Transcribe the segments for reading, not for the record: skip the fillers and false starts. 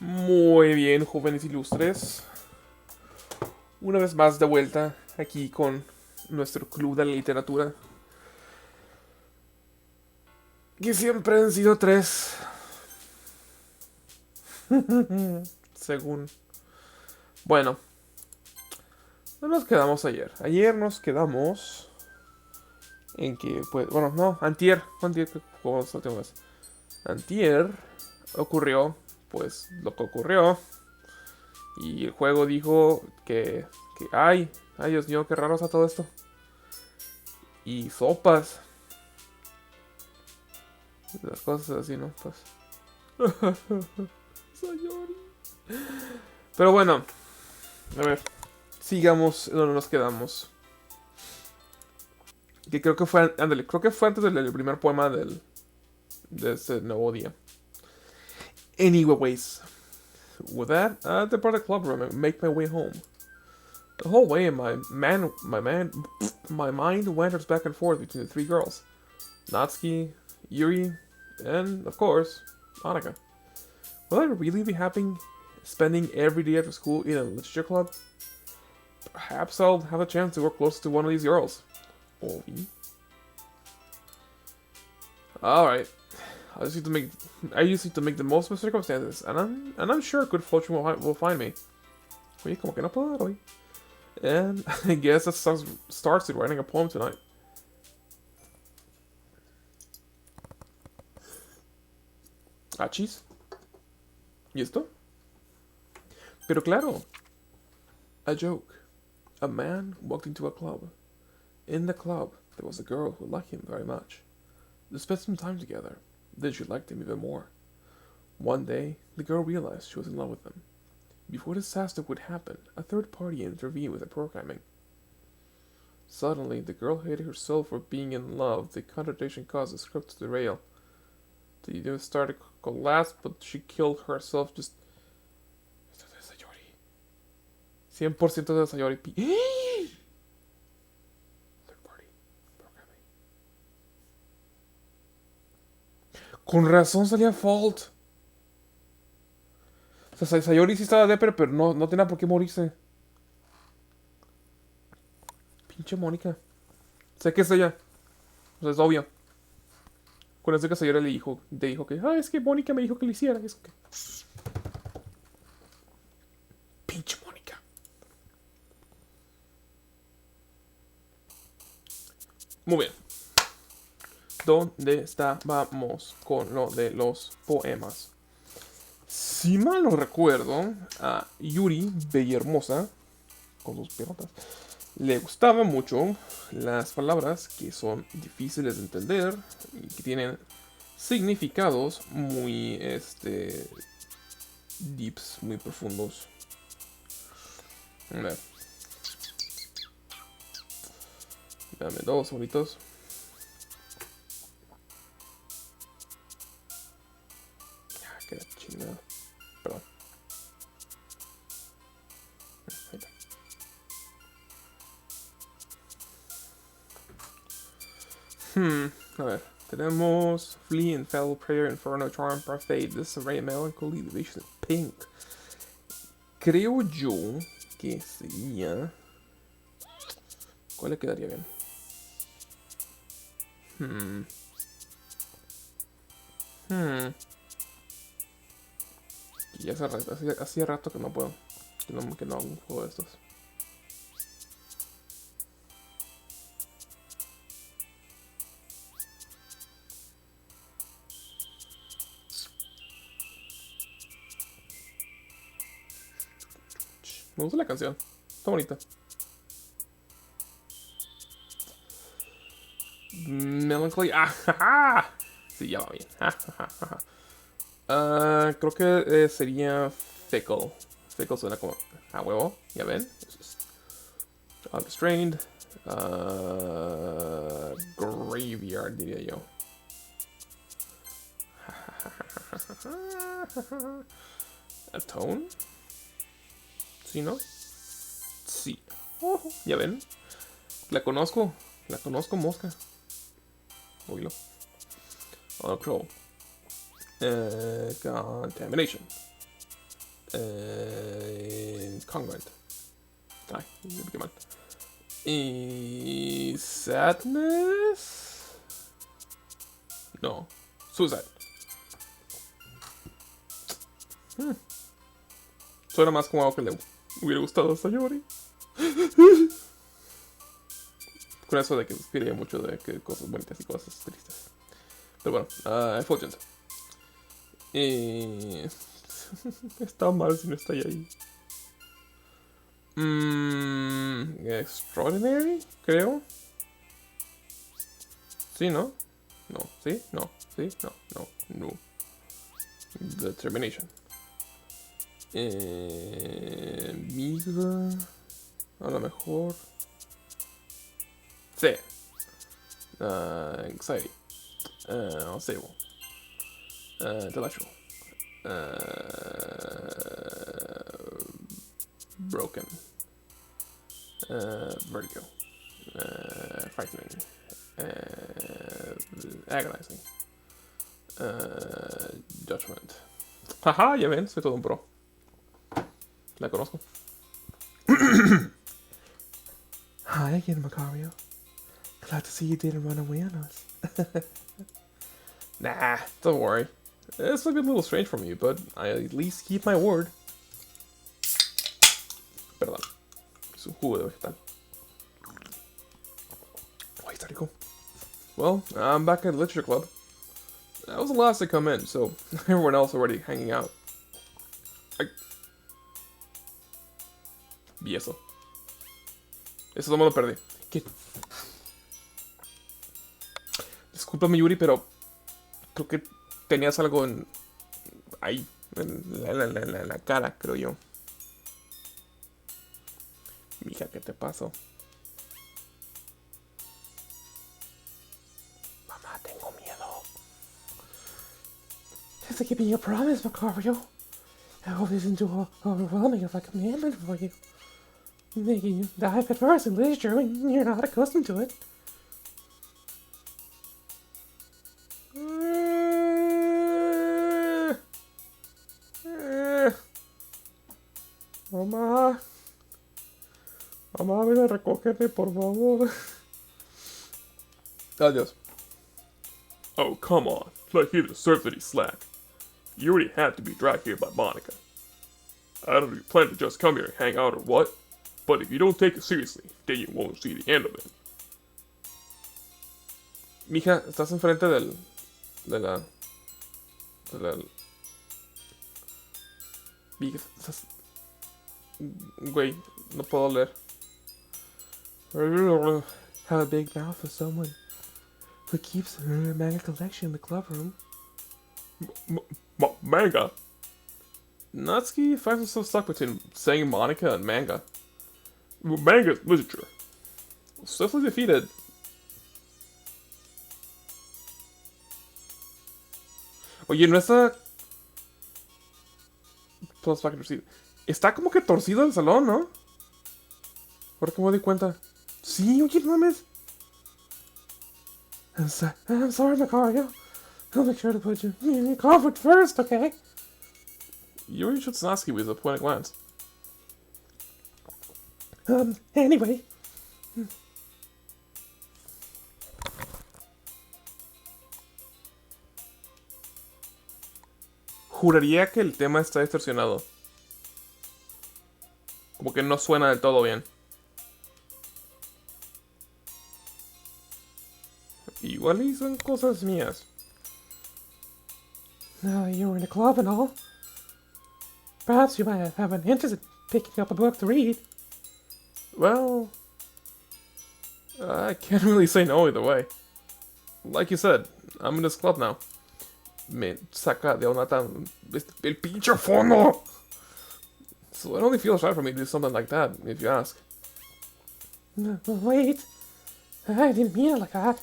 Muy bien, jóvenes ilustres. Una vez más de vuelta aquí con nuestro club de la literatura. Que siempre han sido tres, según. Bueno, no nos quedamos ayer. Ayer nos quedamos en que, pues, bueno, no, antier. Antier, que jugamos la última vez. Antier ocurrió, pues, lo que ocurrió. Y el juego dijo ay, Dios mío, qué raro está todo esto. Y sopas. Las cosas así, ¿no? Pues. Sayori. Pero bueno, a ver. Sigamos donde nos quedamos. Que creo que fue. Ándale, creo que fue antes del primer poema de ese nuevo día. Anyways, with that, I depart the clubroom and make my way home. The whole way, my mind wanders back and forth between the three girls: Natsuki, Yuri, and of course, Annika. Will I really be happy spending every day after school in a literature club? Perhaps I'll have a chance to work close to one of these girls. Ovi. Alright. I just need to make the most of my circumstances, and I'm sure good fortune will find me. Oye, como que no puedo dar hoy. And I guess that starts with writing a poem tonight. Achis. ¿Y esto? Pero claro. A joke. A man walked into a club. In the club, there was a girl who liked him very much. They spent some time together. Then she liked him even more. One day, the girl realized she was in love with him. Before disaster would happen, a third party intervened with the programming. Suddenly, the girl hated herself for being in love. The contradiction caused the script to derail. The idea started to collapse, but she killed herself just... Esto es de Sayori. 100% de Sayori. Third party programming. Con razón salía Fault. O sea, Sayori sí estaba depre, pero no tenía por qué morirse. Pinche Mónica. Sé que es ella. O sea, es obvio. Con eso que Sayori le dijo que, es que Mónica me dijo que lo hiciera. Es que... Pinche Mónica. Muy bien. ¿Dónde estábamos con lo de los poemas? Si mal no recuerdo, a Yuri, bella hermosa, con sus pelotas, le gustaban mucho las palabras que son difíciles de entender y que tienen significados muy, deeps, muy profundos. A ver. Dame 2 segunditos. Qué chingada. Perdón. Ahí está. A ver. Tenemos Flea, Infallible Prayer, Inferno, Charm, Parfait, Disarray, Melancholy, Division, Pink. Creo yo que sería... ¿Cuál le quedaría bien? Y ya hacía rato que no puedo. Que no hago un juego de estos. Me gusta la canción. Está bonita. Melancholy. ¡Ah! ¡Ja! Sí, ya va bien. Creo que sería Fickle. Fickle suena como a huevo. Ya ven. Unrestrained. Graveyard, diría yo. Atone. ¿Sí, no? Sí. Ya ven. La conozco. La conozco, mosca. Oílo. Otro. Contamination. Congruent. Ay, qué mal. Sadness? No. Suicide. Suena más como algo que le hubiera gustado a Sayori. Con eso de que se escribía mucho de que cosas bonitas y cosas tristes. Pero bueno, Effulgent. Está mal si no está ahí. Extraordinary, creo. Sí, ¿no? No, sí, no, sí, no, no, no. Determination. Meager. A lo mejor. Sí. Anxiety. Unstable. Intellectual. Broken. Vertigo. Frightening. Agonizing. Judgment. Haha, ya ven, soy todo un pro. La conozco. Hi again, Macario. Glad to see you didn't run away on us. Nah, don't worry. This might be a little strange for me, but I at least keep my word. Perdón. Es un jugo de vegetal. Oh, está rico. Well, I'm back at the Literature Club. I was the last to come in, so everyone else already hanging out. Vi eso. Eso no me lo perdí. ¿Qué? Discúlpame, Yuri, pero creo que tenías algo en... ahí, en la cara, creo yo. Mija, ¿qué te pasó? Mamá, tengo miedo. Just give me a promise, Macario. I hope this isn't too overwhelming of a commandment for you. Making you dive at first in literature when you're not accustomed to it. Mamá. Mamá, ven a recogerme, por favor. Adiós. Oh, come on. Like he deserves any slack. You already had to be dragged here by Monica. I don't know if you plan to just come here and hang out or what, but if you don't take it seriously, then you won't see the end of it. Mija, estás enfrente de la... Mija, estás... Güey, no puedo leer. Have a big mouth for someone who keeps her manga collection in the club room. Manga? Natsuki finds himself stuck between saying Monica and manga. Manga is literature. Swiftly defeated. Oye, no está... Plus fucking torcido. Está como que torcido el salón, ¿no? Ahora que me doy cuenta. Sí, oye, no mames. I'm sorry, Macario. I'll make sure to put you in your comfort first, okay? Yuri shoots Natsuki with a point of glance. Anyway. Juraría que el tema está distorsionado. Como que no suena del todo bien. Igual y son cosas mías. Now that you're in a club and all, perhaps you might have an interest in picking up a book to read. Well, I can't really say no either way. Like you said, I'm in this club now. Me saca de onda tan... el pinche fondo! So it only feels right for me to do something like that, if you ask. Wait, I didn't mean it like that.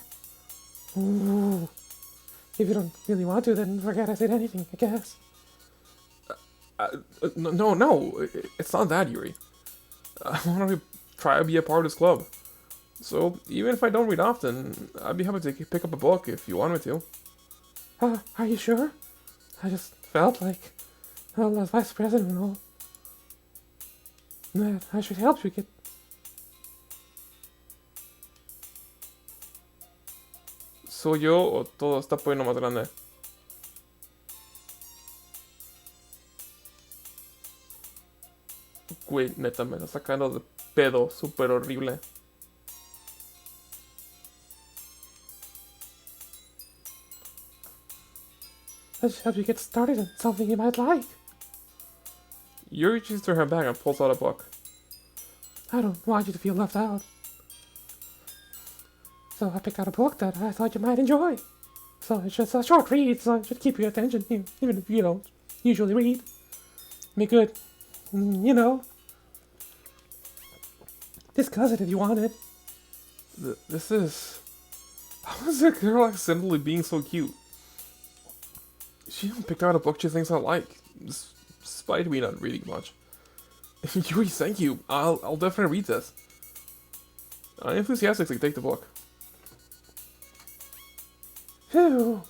Ooh. If you don't really want to, then forget I said anything, I guess. No, it's not that, Yuri. I want to try to be a part of this club. So, even if I don't read often, I'd be happy to pick up a book if you want me to. Are you sure? I just felt like well, as vice president and all, that I should help you get. ¿Soy yo o todo está poniendo más grande? Güey, neta, me está sacando de pedo súper horrible. I should help you get started on something you might like. Yuri reaches through her bag and pulls out a book. I don't want you to feel left out. So I picked out a book that I thought you might enjoy. So it's just a short read, so it should keep your attention, even if you don't usually read. Make good, discuss it if you want it. This is... How is that girl accidentally being so cute? She even picked out a book she thinks I like, despite me not reading much. Yuri, thank you. I'll definitely read this. I enthusiastically take the book. Phew.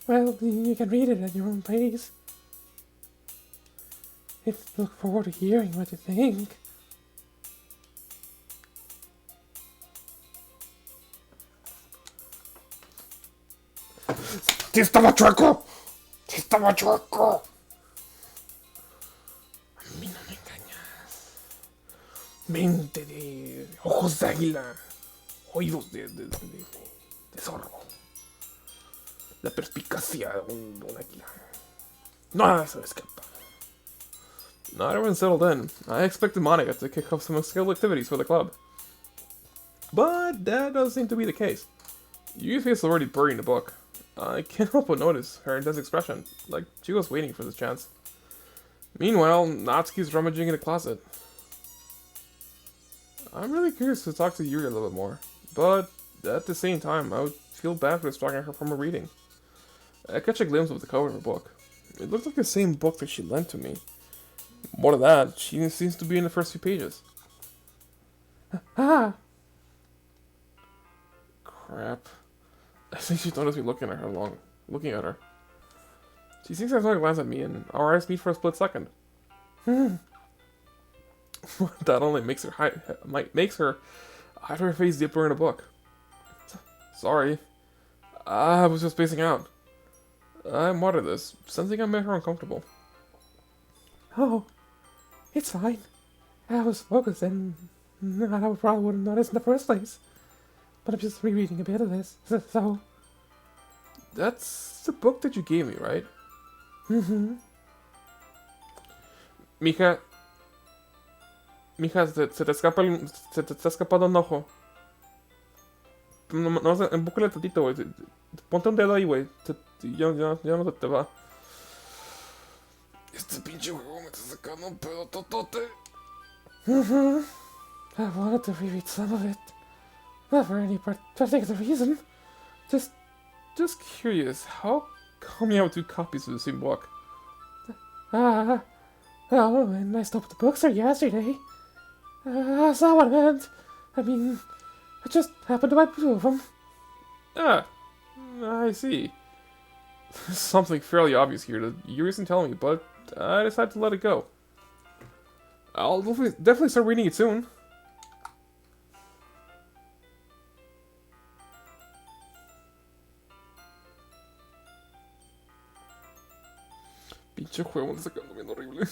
Well, you can read it at your own pace. Look forward to hearing what you think. ¡Sí estaba chueco! ¡Sí estaba chueco! A mí no me engañas. Mente de ojos de águila. Oídos de zorro. La perspicacia de un águila. Nada se me escapa. Not everyone settled in. I expected Monica to kick off some skilled activities for the club. But that doesn't seem to be the case. Yui's face is already burying the book. I can't help but notice her intense expression, like she was waiting for this chance. Meanwhile, Natsuki's rummaging in the closet. I'm really curious to talk to Yuri a little bit more, but at the same time, I would feel bad for distracting her from her reading. I catch a glimpse of the cover of her book. It looks like the same book that she lent to me. More than that, she seems to be in the first few pages. Ah! Crap. I think she noticed me looking at her. She sinks her glance at me, and our eyes meet for a split second. That only makes her hide her face deeper in the book. Sorry. I was just spacing out. I muttered this, sensing I made her uncomfortable. Oh, it's fine. I was focused and I probably wouldn't notice in the first place. But I'm just rereading a bit of this, so... That's the book that you gave me, right? Mm-hmm. Mija, se te está escapando un ojo. No, embúcale tantito, güey. Ponte un dedo ahí, güey. Ya no se te va. Este pinche juego me está sacando un pedo totote. Mm-hmm. I wanted to reread some of it. Not for any particular reason. Just curious, how come you have two copies of the same book? Well, and I stopped the bookstore yesterday. That's not what I meant. I mean, I just happened to buy two of them. Ah, I see. There's something fairly obvious here that you isn't telling me, but I decided to let it go. I'll definitely start reading it soon. Pinche juego me está sacando bien horrible.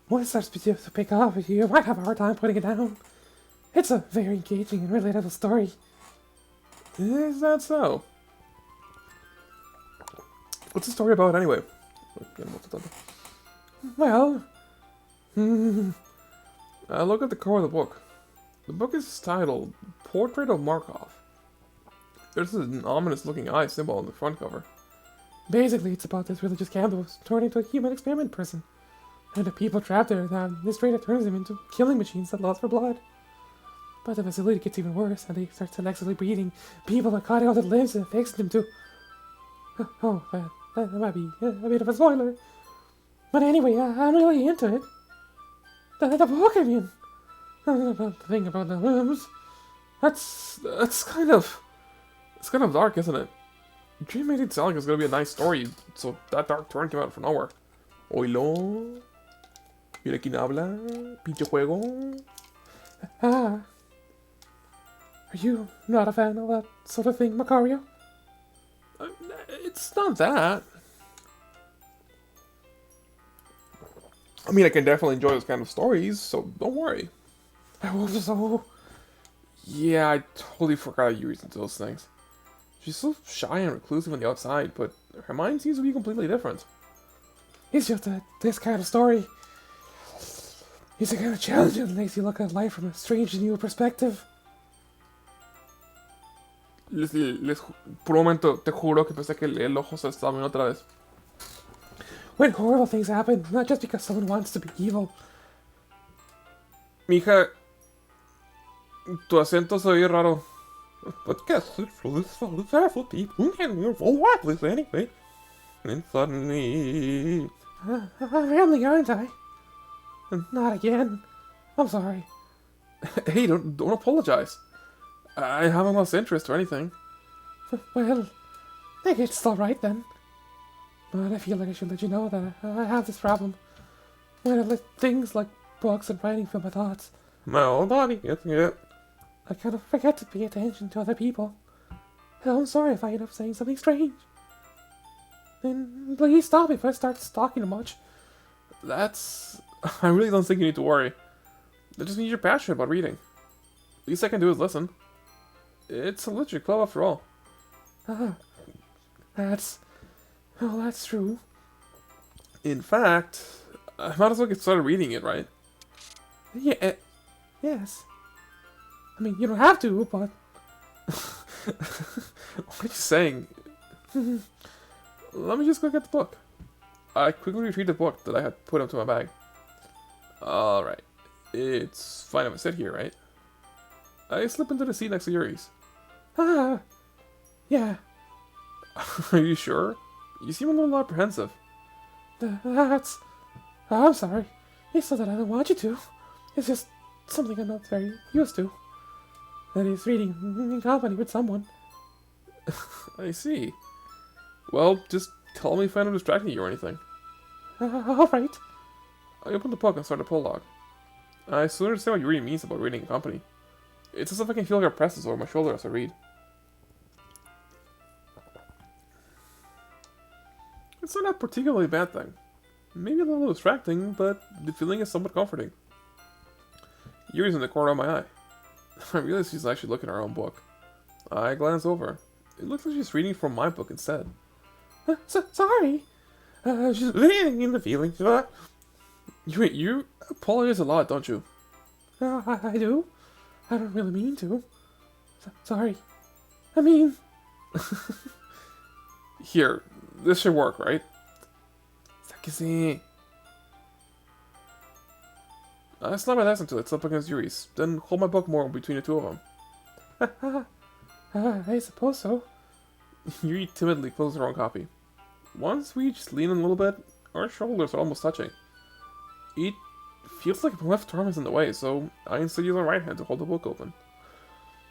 Once it starts to pick up, you might have a hard time putting it down. It's a very engaging and relatable story. Is that so? What's the story about anyway? Well... I look at the cover of the book. The book is titled Portrait of Markov. There's an ominous-looking eye symbol on the front cover. Basically, it's about this religious camp that was turned into a human experiment prison. And the people trapped there, this traitor turns them into killing machines that lust for blood. But the facility gets even worse, and they start selectively breeding people that cutting out their limbs and fixing them to... Oh, that might be a bit of a spoiler. But anyway, I'm really into it. The book, I mean. The thing about the limbs. That's kind of... It's kind of dark, isn't it? Dream made it sound like it's gonna be a nice story, so that dark turn came out from nowhere. Oilo. Mira quién habla. Pinche juego. Ah. Are you not a fan of that sort of thing, Macario? It's not that. I mean, I can definitely enjoy those kind of stories, so don't worry. So, Yeah, I totally forgot Yuri's into those things. She's so shy and reclusive on the outside, but her mind seems to be completely different. it's just that this kind of story is a kind of challenge that makes you look at life from a strange new perspective. Por un momento te juro que pensé que el ojo se estaba viendo otra vez. When horrible things happen, not just because someone wants to be evil. Mija, tu acento se oye raro. But guess it's for this awful people and all worthless anyway. And suddenly... I'm rambling, aren't I? Not again. I'm sorry. Hey, don't apologize. I haven't lost interest or anything. Well, maybe it's still right then. But I feel like I should let you know that I have this problem. When I let things like books and writing fill my thoughts, My old body gets it. I kind of forget to pay attention to other people. And I'm sorry if I end up saying something strange. Then please stop if I start talking too much. That's... I really don't think you need to worry. That just means you're passionate about reading. Least I can do is listen. It's a literature club after all. That's... Well, that's true. In fact, I might as well get started reading it, right? Yeah, yes. I mean, you don't have to, but... What are you saying? Let me just go get the book. I quickly retrieved the book that I had put into my bag. Alright. It's fine if I sit here, right? I slip into the seat next to Yuri's. Yeah. Are you sure? You seem a little apprehensive. That's... I'm sorry. It's not that I don't want you to. It's just something I'm not very used to. That is, reading in company with someone. I see. Well, just tell me if I'm distracting you or anything. Alright. I opened the book and started the prologue. I still understand what Yuri means about reading in company. It's as if I can feel her presence over my shoulder as I read. It's not a particularly bad thing. Maybe a little distracting, but the feeling is somewhat comforting. Yuri's in the corner of my eye. I realize she's actually looking at her own book. I glance over. It looks like she's reading from my book instead. Sorry. She's reading in the feelings. You apologize a lot, don't you? I do. I don't really mean to. Sorry. I mean... Here, this should work, right? Sakisi. I slap my knife into it, up against Yuri's, then hold my book more between the two of them. I suppose so. Yuri timidly closes her own copy. Once we just lean in a little bit, our shoulders are almost touching. It feels like my left arm is in the way, so I instead use my right hand to hold the book open.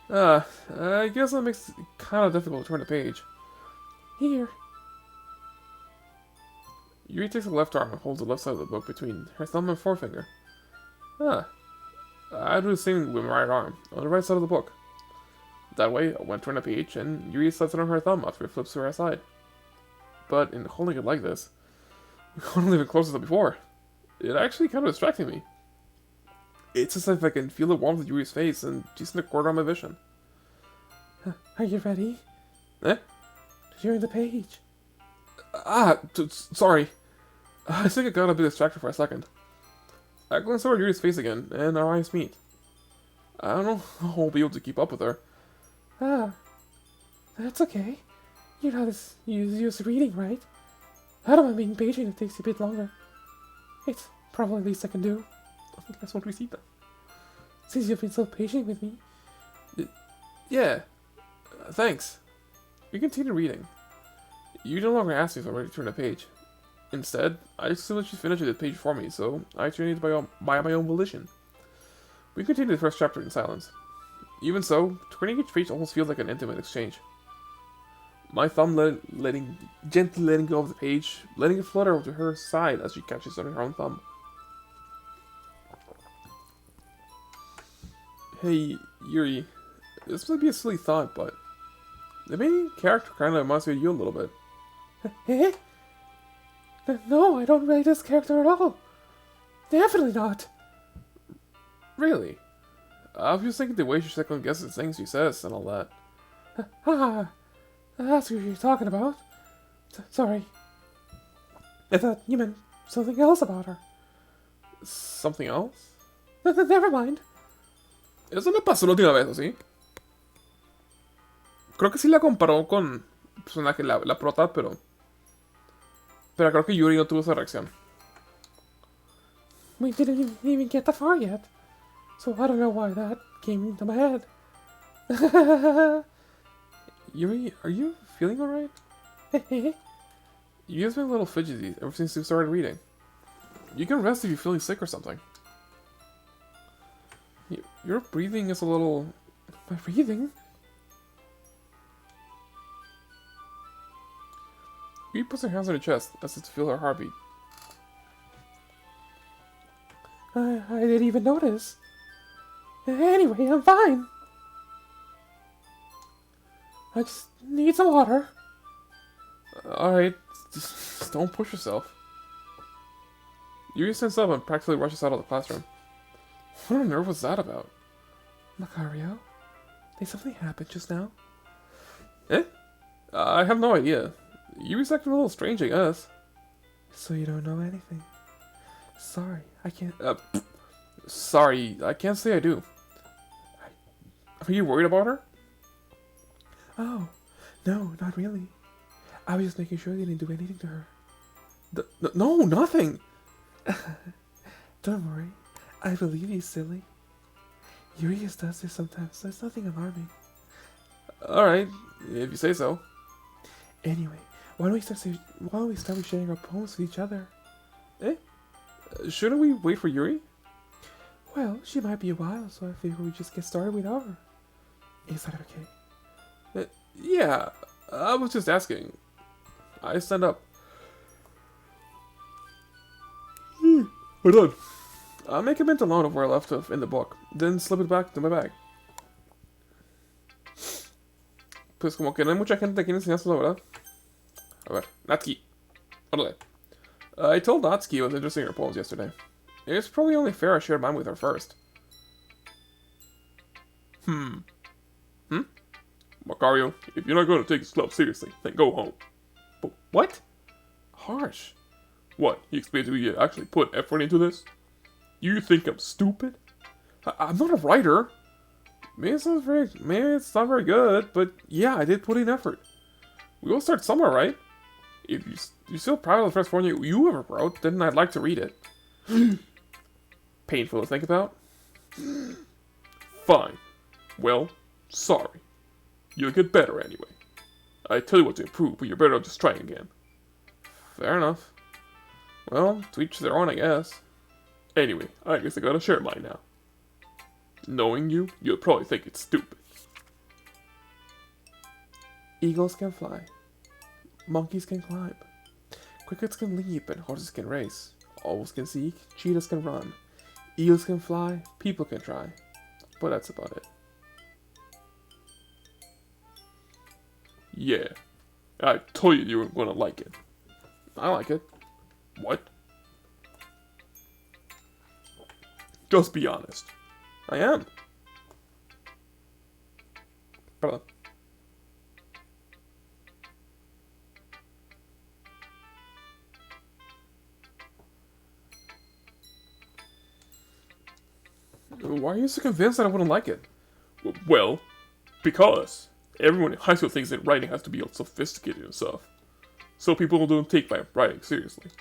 I guess that makes it kind of difficult to turn the page. Here. Yuri takes the left arm and holds the left side of the book between her thumb and forefinger. I do the same with my right arm, on the right side of the book. That way, I went turn the page, and Yuri sets it on her thumb after it flips to her side. But in holding it like this, we couldn't even closer than before. It actually kind of distracting me. It's as if I can feel the warmth of Yuri's face, and she's in the corner of my vision. Are you ready? Eh? You're in the page. Sorry. I think I got a bit distracted for a second. I glance over Yuri's face again, and our eyes meet. I don't know how I'll be able to keep up with her. That's okay. You're not as used to reading, right? I don't mind being patient if it takes a bit longer. It's probably the least I can do. That's what we see then. Since you've been so patient with me. Yeah. Thanks. We continue reading. You no longer ask me if I'm ready to turn the page. Instead, I assume that she's finishing the page for me, so I turned it by my own volition. We continue the first chapter in silence. Even so, turning each page almost feels like an intimate exchange. My thumb gently letting go of the page, letting it flutter to her side as she catches on her own thumb. Hey, Yuri, this might be a silly thought, but the main character kind of reminds me of you a little bit. Eh? No, I don't rate this character at all. Definitely not. Really? I was just thinking the way she second guesses things she says and all that. Ah, that's who you're talking about. Sorry. I thought you meant something else about her. Something else? Never mind. Eso me pasó la última vez, ¿o sí? Creo que sí la comparó con el personaje, la prota, pero creo que Yuri no tuvo esa reacción. We didn't even get that far yet. So I don't know why that came into my head. Yuri, are you feeling alright? You guys been a little fidgety ever since you started reading. You can rest if you're feeling sick or something. Your breathing is a little... My breathing? Yuri puts her hands on her chest as if to feel her heartbeat. I didn't even notice. Anyway, I'm fine. I just need some water. Alright, just don't push yourself. Yuri stands up and practically rushes out of the classroom. What on earth was that about? Macario, did something happen just now? Eh? I have no idea. Yuri's acting a little strange, I guess. So you don't know anything? Sorry, I can't... Sorry, I can't say I do. Are you worried about her? Oh, no, not really. I was just making sure you didn't do anything to her. No, nothing! Don't worry, I believe you, silly. Yuri just does this sometimes, so it's nothing alarming. Alright, if you say so. Anyway, why don't we start sharing our poems with each other? Eh? Shouldn't we wait for Yuri? Well, she might be a while, so I figure we just get started without her. Is that okay? Yeah, I was just asking. I stand up. We're done. I'll make a mental note of where I left off in the book, then slip it back to my bag. Pues como que no hay mucha gente aquí enseñándolo, ¿verdad? A ver, Natsuki. Órale. I told Natsuki I was interested in her poems yesterday. It's probably only fair I shared mine with her first. Macario, if you're not going to take this club seriously, then go home. But what? Harsh. What, you expect me to actually put effort into this? You think I'm stupid? I'm not a writer. Maybe it's not very good, but yeah, I did put in effort. We all start somewhere, right? If you're still proud of the first one you ever wrote, then I'd like to read it. Painful to think about. Fine. Well, sorry. You'll get better anyway. I tell you what to improve, but you're better off just trying again. Fair enough. Well, to each their own, I guess. Anyway, I guess I gotta share mine now. Knowing you, you'll probably think it's stupid. Eagles can fly. Monkeys can climb. Crickets can leap and horses can race. Owls can seek, cheetahs can run. Eels can fly, people can try. But that's about it. Yeah, I told you were gonna like it. I like it. What? Just be honest. I am. Pardon. Why are you so convinced that I wouldn't like it? Well, because everyone in high school thinks that writing has to be all sophisticated and stuff. So people don't take my writing seriously.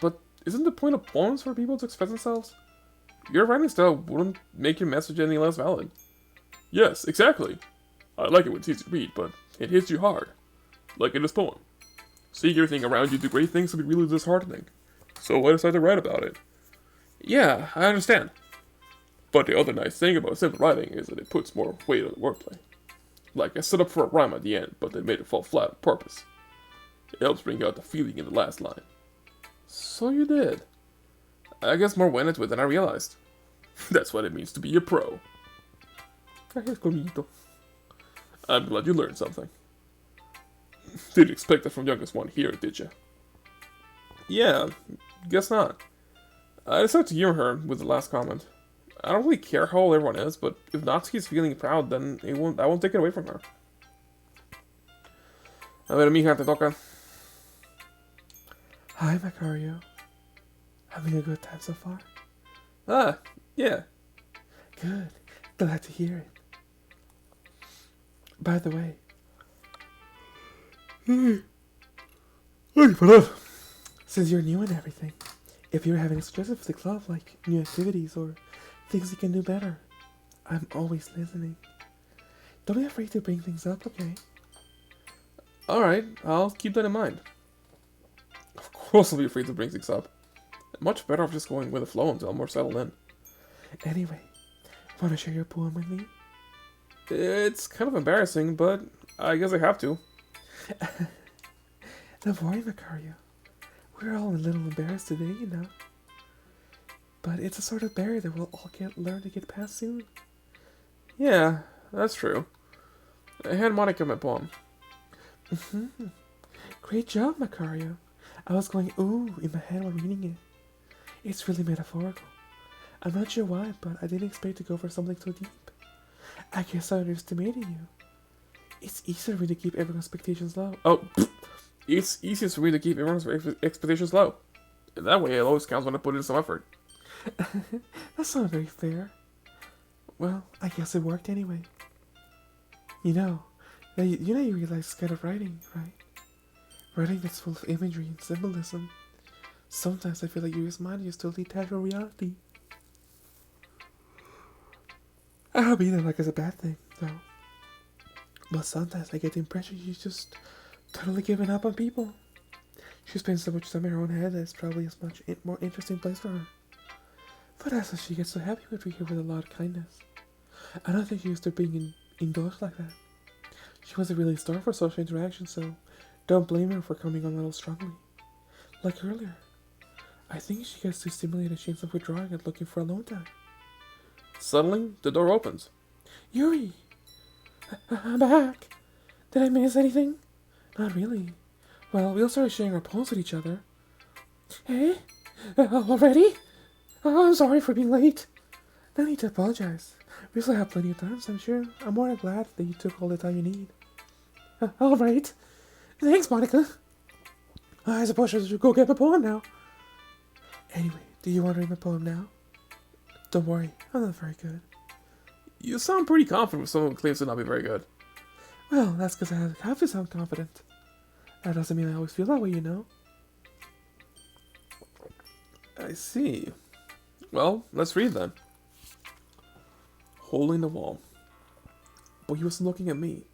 But isn't the point of poems for people to express themselves? Your writing style wouldn't make your message any less valid. Yes, exactly. I like it when it's easy to read, but it hits you hard. Like in this poem. Seeing everything around you do great things can be really disheartening. So I decided to write about it. Yeah, I understand. But the other nice thing about simple writing is that it puts more weight on the wordplay. Like I set up for a rhyme at the end, but then made it fall flat on purpose. It helps bring out the feeling in the last line. So you did. I guess more went into it than I realized. That's what it means to be a pro. Gracias, conito. I'm glad you learned something. Didn't expect that from youngest one here, did ya? Yeah, guess not. I decided to humor her with the last comment. I don't really care how old everyone is, but if Natsuki's feeling proud, then I won't take it away from her. A ver, mija, te toca. Hi, Macario. Having a good time so far? Ah, yeah. Good. Glad to hear it. By the way... Since you're new and everything, if you're having suggestions for the club, like new activities or things you can do better, I'm always listening. Don't be afraid to bring things up, okay? Alright, I'll keep that in mind. Of course I'll be afraid to bring things up. Much better off just going with the flow until I'm more settled in. Anyway, wanna share your poem with me? It's kind of embarrassing, but I guess I have to. Don't worry, Macario. We're all a little embarrassed today, you know. But it's a sort of barrier that we'll all learn to get past soon. Yeah, that's true. I hand Monica my poem. Great job, Macario. I was going ooh in my head while reading it. It's really metaphorical. I'm not sure why, but I didn't expect to go for something so deep. I guess I underestimated you. It's easier for me to keep everyone's expectations low. Oh, it's easiest for me to keep everyone's expectations low. That way it always counts when I put in some effort. That's not very fair. Well, I guess it worked anyway. You know you realize it's kind of writing, right? Writing that's full of imagery and symbolism. Sometimes I feel like your mind is totally detached from reality. I don't mean it like it's a bad thing, though. But sometimes I get the impression she's just totally given up on people. She spends so much time in her own head that it's probably a much more interesting place for her. But that's why she gets so happy when we treat her with a lot of kindness. I don't think she used to being indulged like that. She wasn't really starved for social interaction, so don't blame her for coming on a little strongly. Like earlier, I think she gets too stimulated she ends up withdrawing and looking for alone time. Suddenly, the door opens. Yuri! I'm back! Did I miss anything? Not really. Well, we all started sharing our poems with each other. Hey? Already? Oh, I'm sorry for being late. No need to apologize. We still have plenty of time, so I'm sure I'm more than glad that you took all the time you need. Alright. Thanks, Monica. I suppose I should go get my poem now. Anyway, do you want to read my poem now? Don't worry, I'm not very good. You sound pretty confident with someone who claims to not be very good. Well, that's because I have to sound confident. That doesn't mean I always feel that way, you know? I see. Well, let's read then. Hole in the wall. But he was looking at me.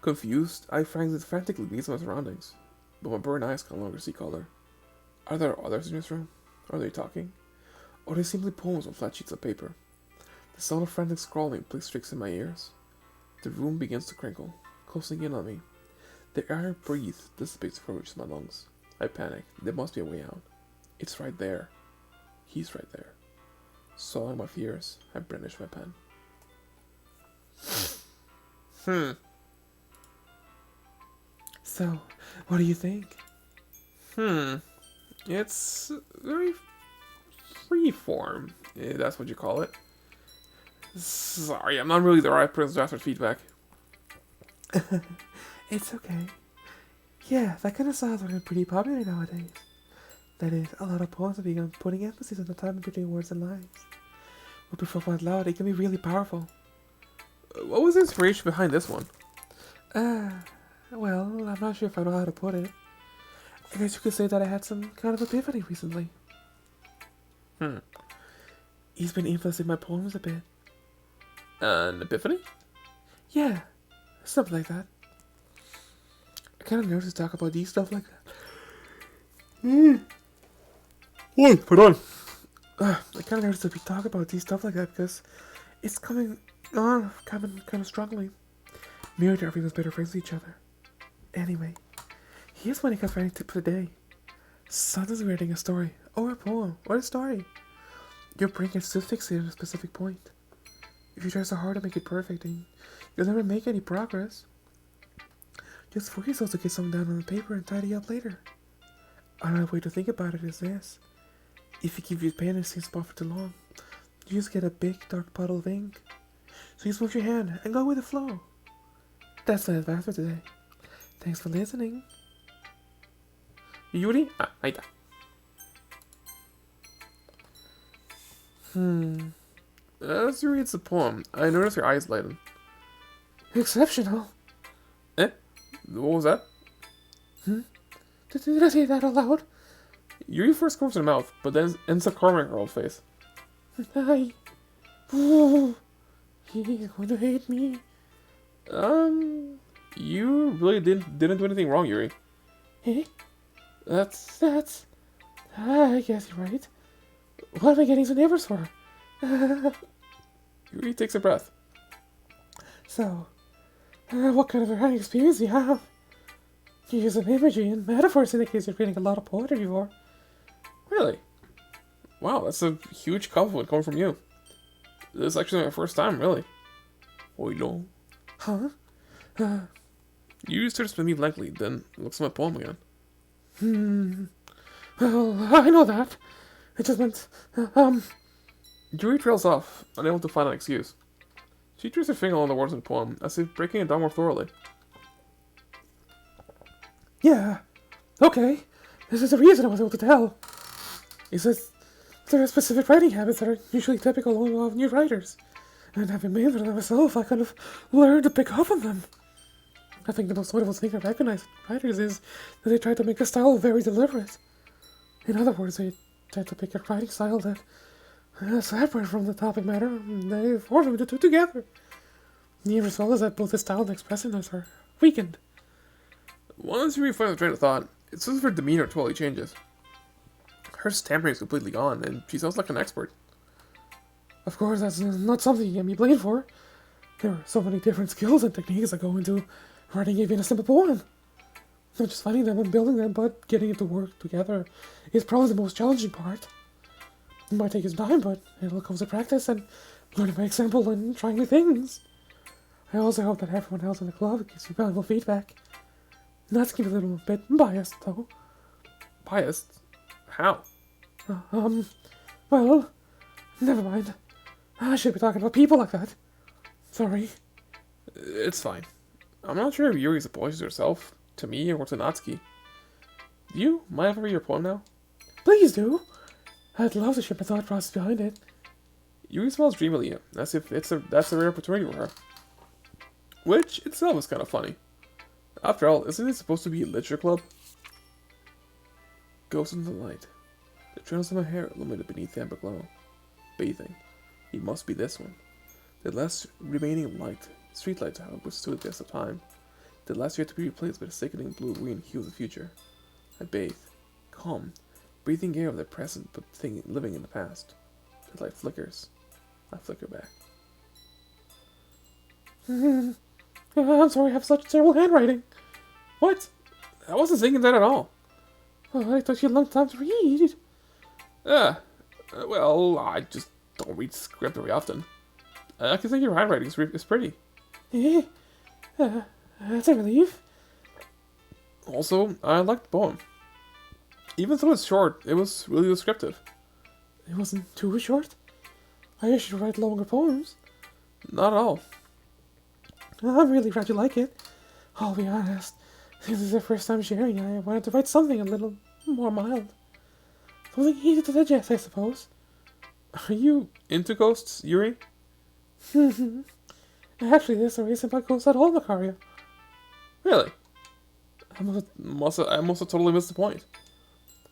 Confused, I frantically gazed at my surroundings, but my burned eyes can no longer see color. Are there others in this room? Are they talking? Or are they simply poems on flat sheets of paper? The sound of frantic scrawling plays tricks in my ears. The room begins to crinkle, closing in on me. The air I breathe dissipates before it reaches my lungs. I panic. There must be a way out. It's right there. He's right there. Swallowing my fears, I brandish my pen. So, what do you think? It's very freeform, if that's what you call it. Sorry, I'm not really the right person to ask for feedback. It's okay. Yeah, that kind of styles are pretty popular nowadays. That is, a lot of poems have begun putting emphasis on the time between words and lines. When performed out loud, it can be really powerful. What was the inspiration behind this one? Well, I'm not sure if I know how to put it. I guess you could say that I had some kind of epiphany recently. He's been influencing my poems a bit. An epiphany? Yeah, something like that. I kind of nervous to talk about these stuff like that. Wait, hold on. I kind of noticed that we talk about these stuff like that because it's coming on kind of strongly. Me and Darby was better friends with each other. Anyway, here's one guy's writing tip for the day. Sometimes writing a story, or a poem, or a story. Your brain gets too fixated on a specific point. If you try so hard to make it perfect, then you'll never make any progress. Just force yourself to get something down on the paper and tidy up later. Another way to think about it is this. If you keep your pen in the same spot for too long, you just get a big dark puddle of ink. So just move your hand and go with the flow. That's the advice for today. Thanks for listening. Yuri? Ahí está. As you read the poem, I notice your eyes lighten. Exceptional. Eh? What was that? Did I say that aloud? Yuri first comes to the mouth, but then ends up carving her old face. Oh, he's going to hate me. You really didn't do anything wrong, Yuri. Eh? That's... I guess you're right. What am I getting so nervous for? Yuri takes a breath. So, what kind of a writing experience do you have? You use some imagery and metaphors in the case you're reading a lot of poetry before. Really? Wow, that's a huge compliment coming from you. This is actually my first time, really. Oh, no. Huh? You started to me blankly, then looks at my poem again. Well, I know that. It just meant, Yuri trails off, unable to find an excuse. She traces her finger on the words in the poem, as if breaking it down more thoroughly. Yeah. Okay. This is the reason I was able to tell. He says there are specific writing habits that are usually typical of new writers. And having made them myself, I kind of learned to pick up on them. I think the most notable thing I recognize in writers is that they try to make a style very deliberate. In other words, they try to pick a writing style that is separate from the topic matter, and they form the two together. The result is that both the style and expressiveness are weakened. Once Yuri finds a train of thought, it's as if her demeanor totally changes. Her stammering is completely gone, and she sounds like an expert. Of course, that's not something you can be blamed for. There are so many different skills and techniques that go into writing even a simple poem. Not just finding them and building them, but getting it to work together is probably the most challenging part. It might take its time, but it'll come to practice and learning by example and trying new things. I also hope that everyone else in the club gives you valuable feedback. Not to keep a little bit biased, though. Biased? How? Well, never mind. I should be talking about people like that. Sorry. It's fine. I'm not sure if Yuri's apologized herself, to me, or to Natsuki. Do you mind if I read your poem now? Please do. I'd love to share my thought process behind it. Yuri smiles dreamily, as if that's a rare opportunity for her. Which itself is kind of funny. After all, isn't it supposed to be a literature club? Ghost in the light. The trails of my hair illuminated beneath the amber glow. Bathing. It must be this one. The last remaining light, streetlights, however, stood the test of time. The last yet to be replaced by the sickening blue-green hue of the future. I bathe, calm, breathing air of the present, but living in the past. The light flickers. I flicker back. I'm sorry I have such terrible handwriting. What? I wasn't thinking that at all. Oh, I thought you had a long time to read. Well, I just don't read script very often. I can think your handwriting is pretty. That's a relief. Also, I liked the poem. Even though it's short, it was really descriptive. It wasn't too short. I usually write longer poems. Not at all. I'm really glad you like it. I'll be honest. This is the first time sharing. I wanted to write something a little more mild. Something easy to digest, I suppose. Are you into ghosts, Yuri? Actually, there's a reason about ghosts at all, Macario. Really? I must have totally missed the point.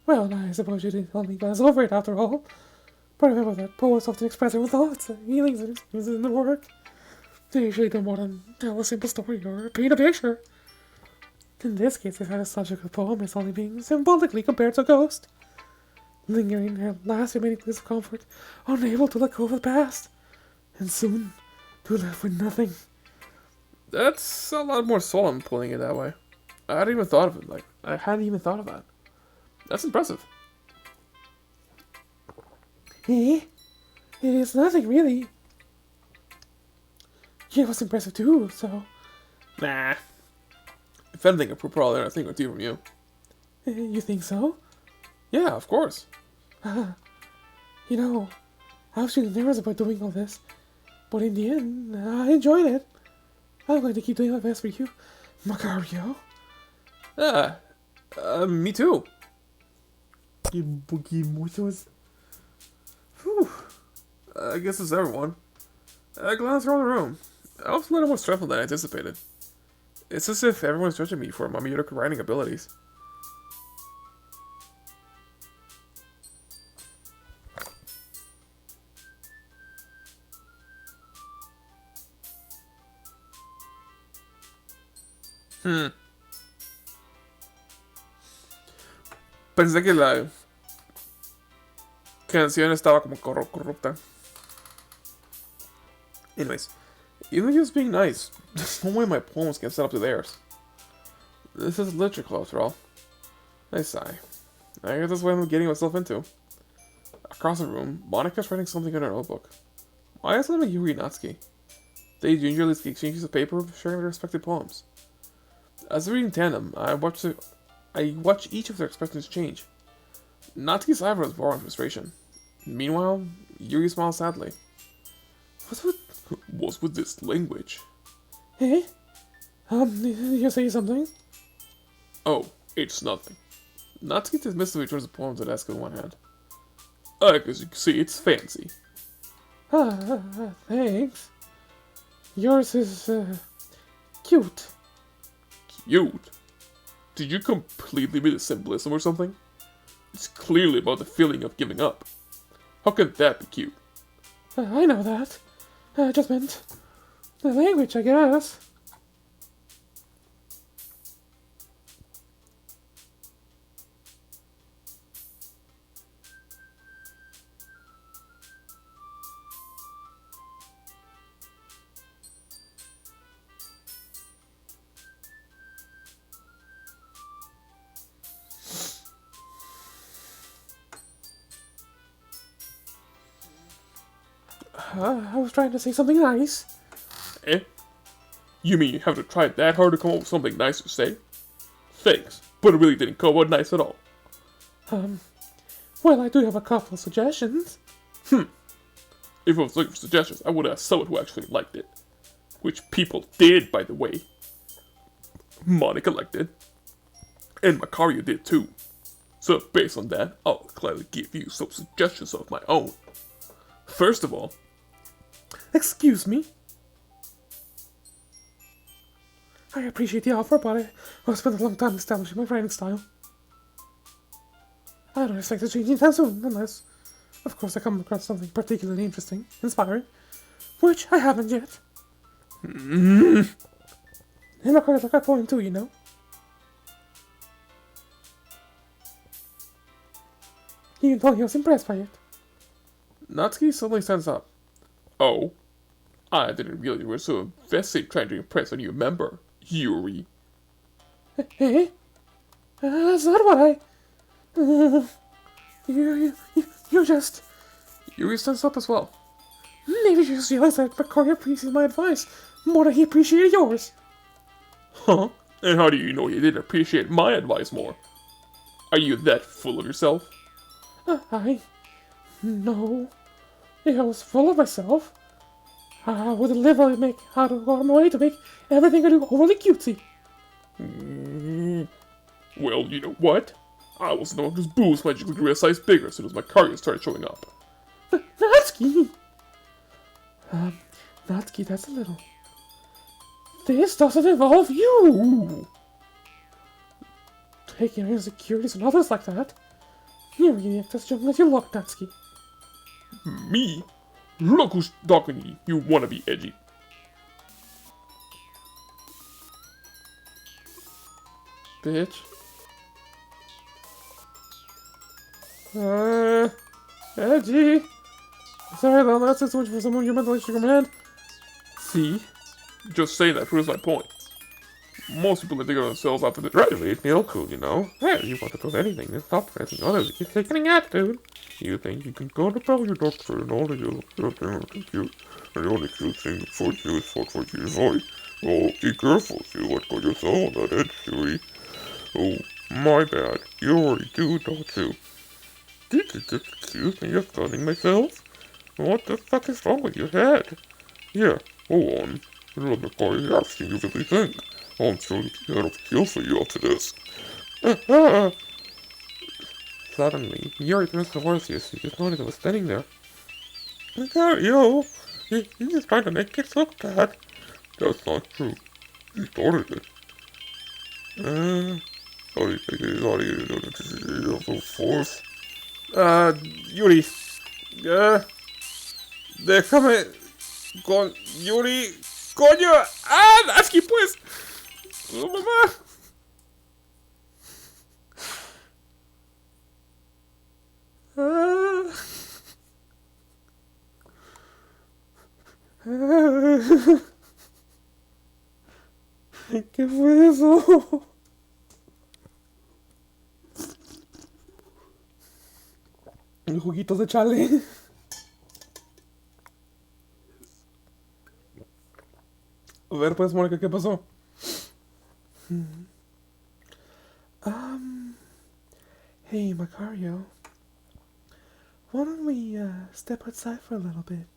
Well, I suppose you didn't only glance over it after all. But remember that poets often express their own thoughts, feelings, and experiences in their work. They usually do more than tell a simple story or paint a picture. In this case, the subject of the poem is only being symbolically compared to a ghost. lingering her last remaining place of comfort, unable to let go of the past, and soon to live with nothing. That's a lot more solemn putting it that way. I hadn't even thought of it. Like, I hadn't even thought of that. That's impressive. Eh? It is nothing, really. It was impressive, too, so... Nah. If anything, I would probably learn a thing or two from you. You think so? Yeah, of course. You know, I was really nervous about doing all this, but in the end, I enjoyed it. I'm going to keep doing my best for you, Macario. Yeah, me too. Whew. I guess it's everyone. I glance around the room. I was a little more stressful than I anticipated. It's as if everyone's judging me for my mediocre writing abilities. Pensé que la canción estaba como corrupta. Anyways, even just being nice, there's no way my poems can set up to theirs. This is literature club, after all. I sigh. I guess that's what I'm getting myself into. Across the room, Monica's writing something in her notebook. Why is it Yuri Natsuki? They gingerly exchanges of paper, sharing their respective poems. As they read in tandem, I watch each of their expressions change. Natsuki's eyebrows borrow in frustration. Meanwhile, Yuri smiles sadly. What's with this language? Eh? You say something? Oh, it's nothing. Natsuki dismissively turns the poem to the desk with one hand. I guess you can see it's fancy. Thanks. Yours is, cute. Cute? Did you completely miss the symbolism or something? It's clearly about the feeling of giving up. How can that be cute? I know that. I just meant the language, I guess. I was trying to say something nice. Eh? You mean you have to try that hard to come up with something nice to say? Thanks, but it really didn't come out nice at all. Well, I do have a couple of suggestions. If I was looking for suggestions, I would have asked someone who actually liked it. Which people did, by the way. Monica liked it. And Macario did too. So based on that, I'll gladly give you some suggestions of my own. First of all, Excuse me. I appreciate the offer, but I've spent a long time establishing my writing style. I don't expect to change anytime soon, unless, of course, I come across something particularly interesting, inspiring, which I haven't yet. And of course, I got a poem too, you know. Even though he was impressed by it. Natsuki suddenly stands up. Oh, I didn't realize you were so invested trying to impress a new member, Yuri. Eh? That's not what I... You just... Yuri stands up as well. Maybe you just realized that Macario appreciated my advice more than he appreciated yours. Huh? And how do you know you didn't appreciate my advice more? Are you that full of yourself? No. If I was full of myself, I would literally make out of my way to make everything I do overly cutesy. Well, you know what? I was the one whose boobs magically grew a size bigger as soon as Macario started showing up. Natsuki! Natsuki, that's a little... This doesn't involve you! Taking your insecurities and others like that. You really act as young as you look, Natsuki. Me? Look who's talking to you, you wanna be edgy. Bitch. Edgy. Sorry, Lon, that's so much for someone you're mentally sugar man. See? Just say that proves my point. Most people that dig on themselves after they graduate feel cool, you know? Hey, you want to prove anything, then stop pressing others. You take any attitude. You think you can go to tell your doctor and all of you, you're cute, and the only cute thing for you is for your voice. Oh, be careful, see what got yourself on that edge, Yuri. Oh, my bad. You already do, don't you? Did you just accuse me of stunning myself? What the fuck is wrong with your head? Yeah, go on. Let me call you asking you really think. I'm sure the head of kill for you after this. Suddenly, Yuri turns towards you, so you just noticed I was standing there. Look at you! He's just trying to make kids look bad. That's not true. He started it. How do you think he's not even of the force? Yuri. Déjame con Yuri. ¡Coño! ¡Ah! ¡Aquí pues! ¡Oh, mamá! Ah. ¿Qué fue eso? Juguitos de chale. A ver, pues, Mónica, ¿qué pasó? Hey, Macario. Why don't we step outside for a little bit?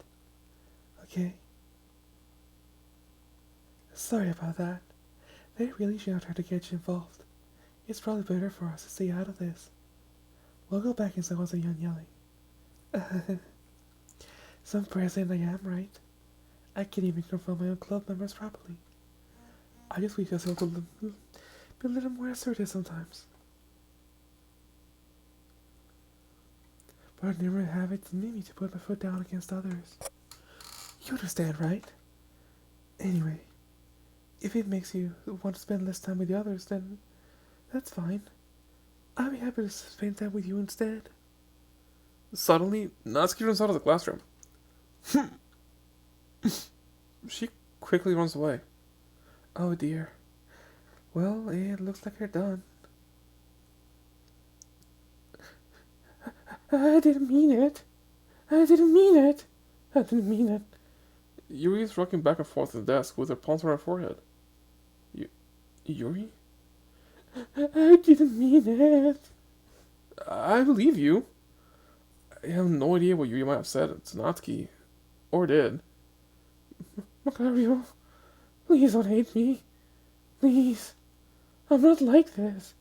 Okay? Sorry about that. They really shouldn't try to get you involved. It's probably better for us to stay out of this. We'll go back inside once I'm yelling. Some president I am, right? I can't even control my own club members properly. I just wish myself to be a little more assertive sometimes. But I never have it in me to put my foot down against others. You understand, right? Anyway, if it makes you want to spend less time with the others, then that's fine. I'll be happy to spend time with you instead. Suddenly, Natsuki runs out of the classroom. She quickly runs away. Oh dear. Well, it looks like you're done. I didn't mean it. I didn't mean it. I didn't mean it. Yuri is rocking back and forth at the desk with her palms on her forehead. Yuri? I didn't mean it. I believe you. I have no idea what Yuri might have said to Natsuki. Or did. Macario, please don't hate me. Please. I'm not like this.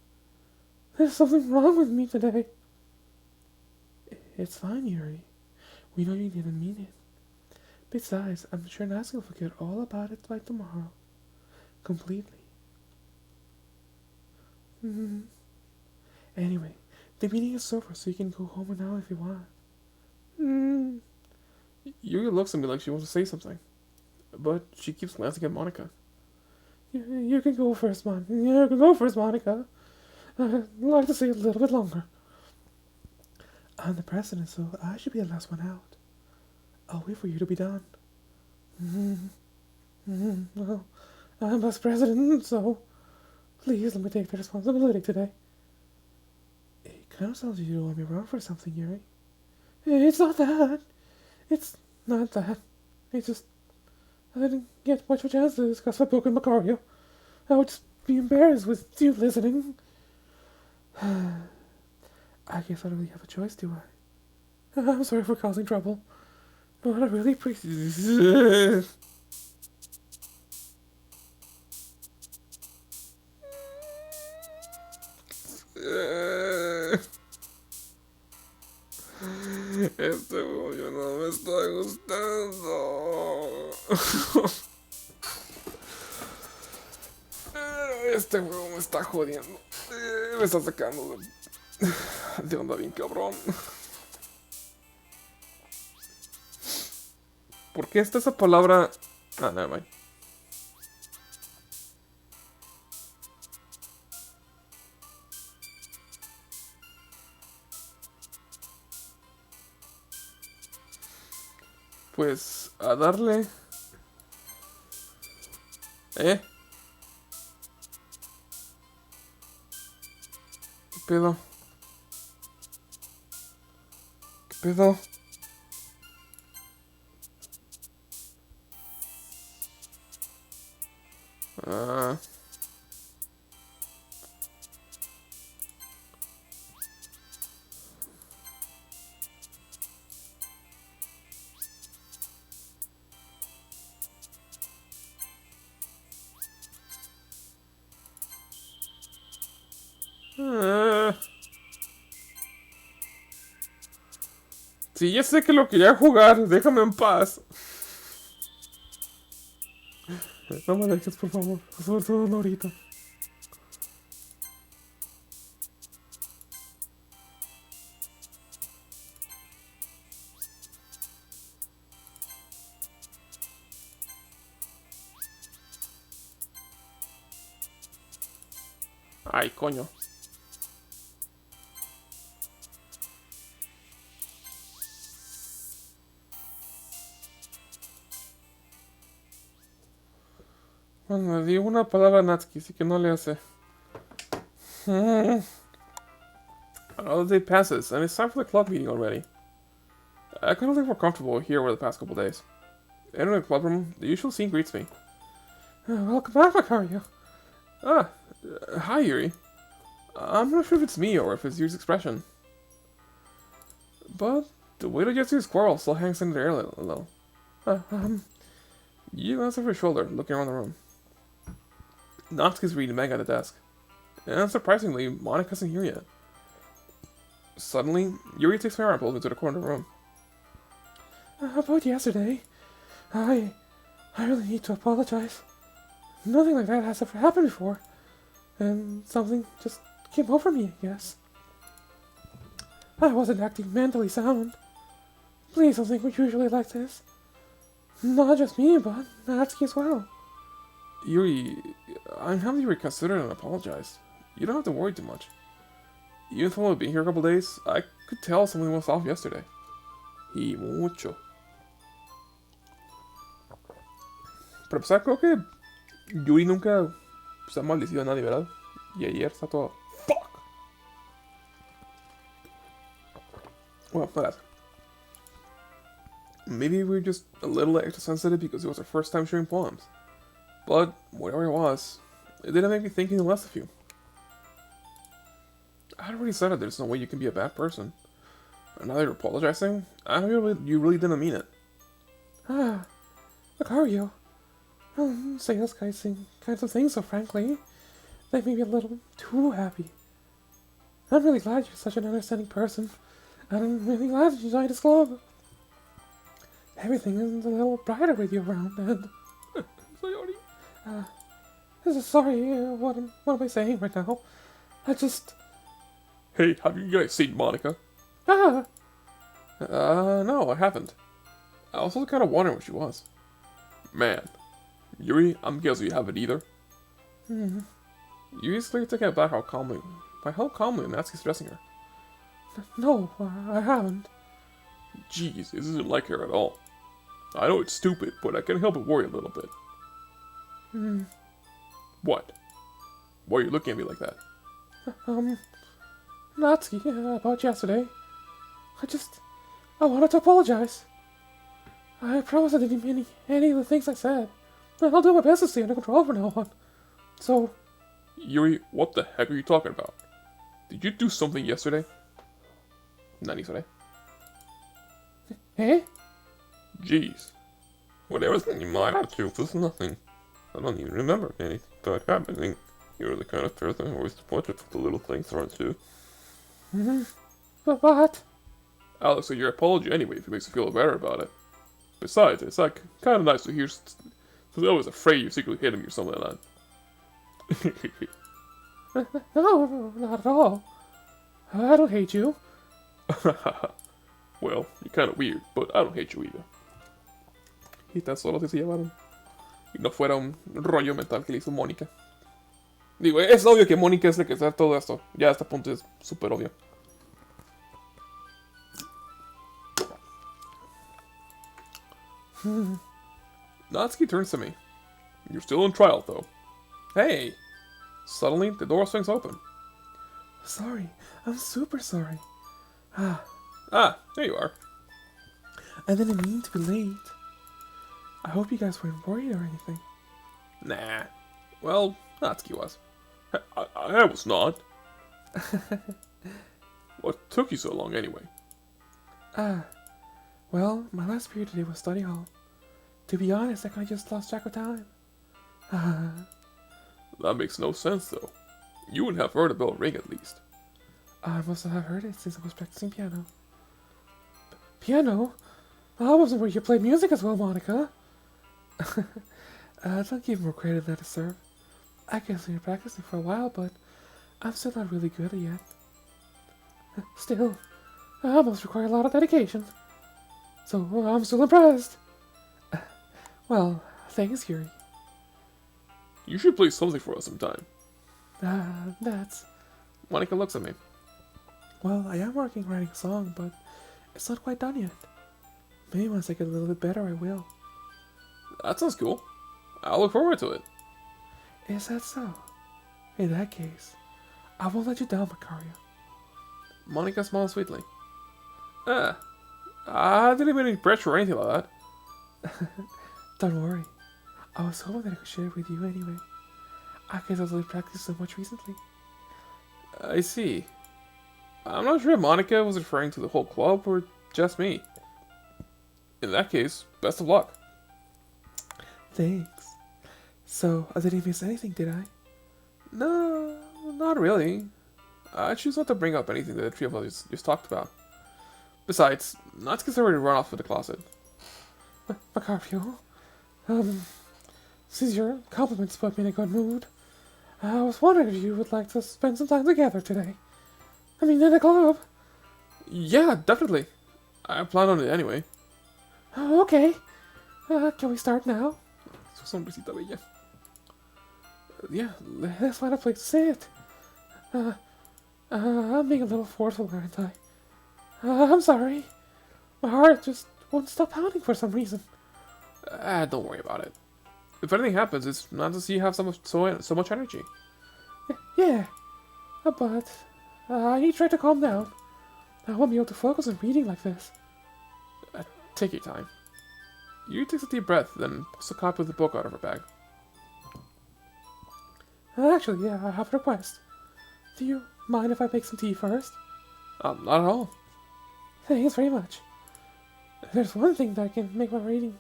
There's something wrong with me today. It's fine, Yuri. We know you didn't mean it. Besides, I'm sure Natsuki will forget all about it by tomorrow. Completely. Anyway, the meeting is over, so you can go home now if you want. Yuri looks at me like she wants to say something. But she keeps glancing at Monica. You can go first, You can go first, Monica. I'd like to stay a little bit longer. I'm the president, so I should be the last one out. I'll wait for you to be done. Well, I'm vice president, so please let me take the responsibility today. It kind of sounds like you want me around for something, Yuri. It's not that. It's not that. It's just I didn't get much of a chance to discuss my book with Macario. I would just be embarrassed with you listening. I guess I don't really have a choice, do I? I'm sorry for causing trouble, but I really appreciate. Este rollo no me está gustando. Este juego me está jodiendo. Me está sacando de onda bien cabrón. ¿Por qué está esa palabra? Ah, nada más. Pues a darle. ¿Eh? ¿Qué pedo? ¿Qué pedo? Ah. Ah. Sí, ya sé que lo quería jugar. Déjame en paz. No me dejes, por favor. Sobre todo no ahorita. Ay, coño. Bueno, le di una palabra a Natsuki, así que no le hace. Another day passes, and it's time for the club meeting already. I couldn't think more comfortable here over the past couple days. Entering the club room, the usual scene greets me. Welcome back, Macario. Ah, hi Yuri. I'm not sure if it's me or if it's Yuri's expression. But the weight of yesterday's quarrel still hangs in the air a little. Uh, You glance over your shoulder, looking around the room. Natsuki's reading manga at the desk. And surprisingly, Monika's isn't here yet. Suddenly, Yuri takes my arm and pulls me to the corner of the room. About yesterday, I really need to apologize. Nothing like that has ever happened before. And something just came over me, I guess. I wasn't acting mentally sound. Please don't think we're usually like this. Not just me, but Natsuki as well. Yuri, I'm happy you reconsidered and apologized. You don't have to worry too much. Even though I've been here a couple days, I could tell something was off yesterday. Y mucho. Para empezar, creo que Yuri nunca se ha maldecido a nadie, ¿verdad? Y ayer está todo... Fuck! Well, not that. Maybe we're just a little extra sensitive because it was our first time sharing poems. But, whatever it was, it didn't make me think any less of you. I already said that there's no way you can be a bad person. And now that you're apologizing, I know you really didn't mean it. Macario. Say those kinds of things so frankly. They made me a little too happy. I'm really glad you're such an understanding person. I'm really glad you joined this club. Everything is a little brighter with you around, and... Sorry, what am I saying right now? I just... Hey, have you guys seen Monika? No, I haven't. I was also kind of wondering where she was. Man. Yuri, I'm guessing you haven't either. Yuri's clearly taken aback by how calmly Natsuki's addressing her. No, I haven't. Jeez, this isn't like her at all. I know it's stupid, but I can't help but worry a little bit. What? Why are you looking at me like that? Natsuki, about yesterday. I wanted to apologize. I promise I didn't mean any of the things I said. And I'll do my best to stay under control from now on. So... Yuri, what the heck are you talking about? Did you do something yesterday? Nani yesterday? Eh? Jeez. Whatever's in your mind, truth is nothing. I don't even remember anything bad happening. You're the kind of person who always disappointed with the little things, aren't you? But what? Alex, so your apology anyway if it makes you feel better about it. Besides, it's like kind of nice to hear. I was afraid you secretly hit him or something like that. No, not at all. I don't hate you. Well, you're kind of weird, but I don't hate you either. Y tan solo si se llevaron. Y no fuera un rollo mental que le hizo Mónica. Digo, es obvio que Mónica es la que sabe todo esto. Ya a este punto es súper obvio. Natsuki turns to me. You're still in trial, though. Hey! Suddenly, the door swings open. Sorry, I'm super sorry. Ah, there you are. I didn't mean to be late. I hope you guys weren't worried or anything. Nah. Well, Natsuki was. I was not. What took you so long, anyway? Well, my last period today was study hall. To be honest, I kinda just lost track of time. That makes no sense, though. You would have heard the bell ring at least. I must have heard it since I was practicing piano. Piano? I wasn't where you played music as well, Monica. Don't give more credit than I deserve. I guess I've been practicing for a while, but I'm still not really good yet. Still, I must require a lot of dedication. So I'm still impressed. Well, thanks, Yuri. You should play something for us sometime. That's... Monica looks at me. Well, I am working on writing a song, but it's not quite done yet. Maybe once I get a little bit better, I will. That sounds cool. I'll look forward to it. Is that so? In that case, I won't let you down, Macario. Monica smiles sweetly. I didn't mean any pressure or anything like that. Don't worry. I was hoping that I could share it with you anyway. I guess I've only practiced so much recently. I see. I'm not sure if Monica was referring to the whole club or just me. In that case, best of luck. Thanks. So, I didn't miss anything, did I? No, not really. I choose not to bring up anything that the three of us just talked about. Besides, Natsuki's already run off to the closet. Macario, since your compliments put me in a good mood, I was wondering if you would like to spend some time together today. I mean, in a club. Yeah, definitely. I plan on it anyway. Oh, okay. Can we start now? Su sonrisita bella. Yeah, let's find a place to sit. I'm being a little forceful, aren't I? I'm sorry. My heart just won't stop pounding for some reason. Don't worry about it. If anything happens, it's not to see you have so much energy. Yeah, but I need to try to calm down. I won't be able to focus on reading like this. Take your time. Yuri takes a deep breath, then pulls a copy of the book out of her bag. Actually, yeah, I have a request. Do you mind if I make some tea first? Not at all. Thanks very much. There's one thing that can make my reading...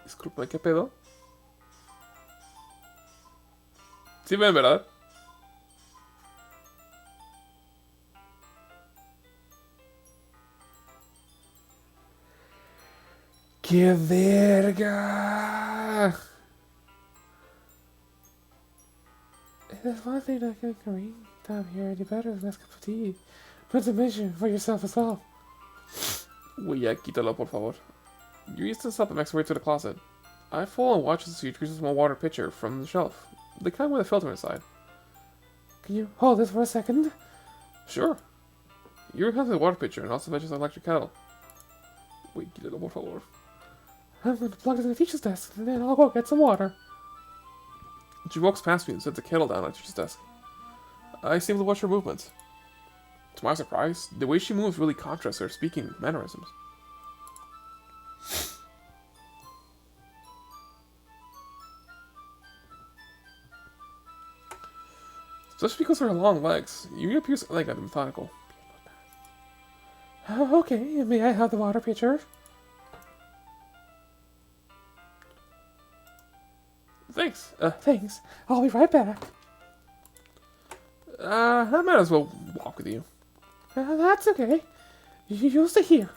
Disculpa, ¿qué pedo? Sí ven, ¿verdad? ¡Qué verga! There's one thing that can read down here any better than a cup of tea. Not to mention for yourself as well. Uy, ya, quítalo, por favor. Yuri stands up and makes her way to the closet. I follow and watch as she retrieves a small water pitcher from the shelf. The kind with a filter inside. Can you hold this for a second? Sure. Yuri hands the water pitcher and also fetches an electric kettle. Uy, quítalo, por favor. I'm going to plug it in the teacher's desk, and then I'll go get some water. She walks past me and sets the kettle down at the teacher's desk. I seem to watch her movements. To my surprise, the way she moves really contrasts her speaking mannerisms. Especially because of her long legs, Yuri appears elegant and methodical. Okay, may I have the water pitcher? Thanks. Thanks. I'll be right back. I might as well walk with you. That's okay. You'll stay here.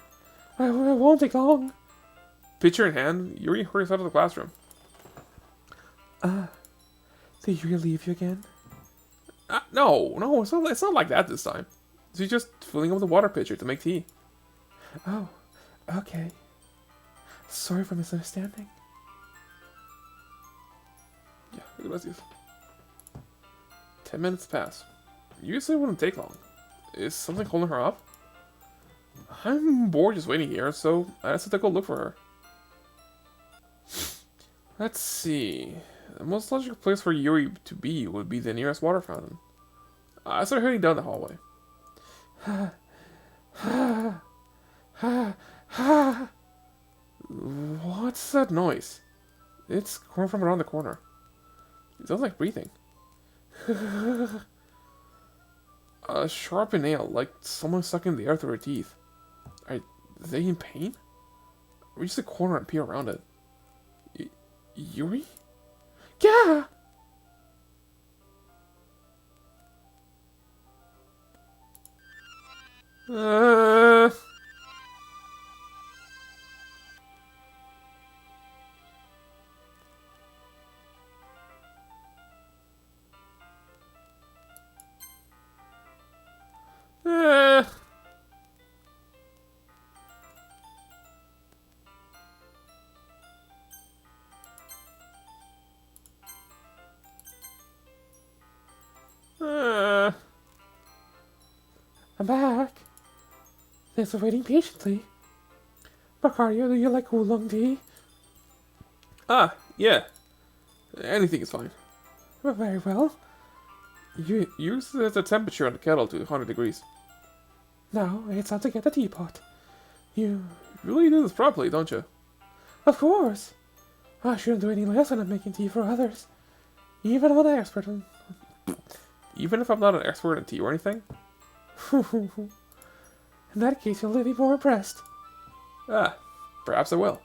I won't take long. Pitcher in hand, Yuri hurries out of the classroom. Did Yuri leave you again? No, it's not like that this time. She's just filling up the water pitcher to make tea. Oh, okay. Sorry for misunderstanding. Yeah, gracias. 10 minutes pass. You said it wouldn't take long. Is something holding her up? I'm bored just waiting here, so I decided to go look for her. Let's see. The most logical place for Yuri to be would be the nearest water fountain. I started heading down the hallway. What's that noise? It's coming from around the corner. It sounds like breathing. A sharp nail, like someone sucking the air through her teeth. Are they in pain? Reach the corner and peer around it. Yuri? Yeah! Uh... Uh... I'm back. Thanks for waiting patiently. Macario, do you like oolong tea? Ah, yeah. Anything is fine. Well, very well. You set the temperature on the kettle to 100 degrees. Now it's time to get the teapot. You really do this properly, don't you? Of course. I shouldn't do any less when I'm making tea for others. Even if I'm an expert in... Even if I'm not an expert in tea or anything? In that case, you'll be more impressed. Ah, perhaps I will.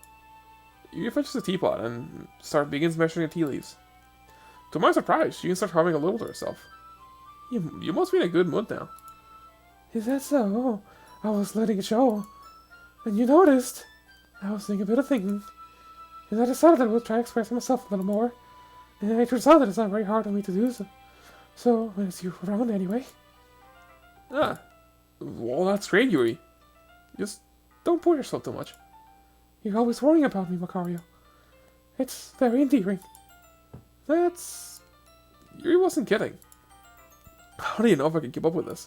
You fetches the teapot and begins measuring the tea leaves. To my surprise, she can start humming a little to herself. You must be in a good mood now. Is that so? I was letting it show. And you noticed. I was doing a bit of thinking. And I decided I would try expressing myself a little more. And it turns out that it's not very hard for me to do so. So, when it's you around anyway. Ah, well, that's great, Yuri. Just don't push yourself too much. You're always worrying about me, Macario. It's very endearing. Yuri wasn't kidding. How do you know if I can keep up with this?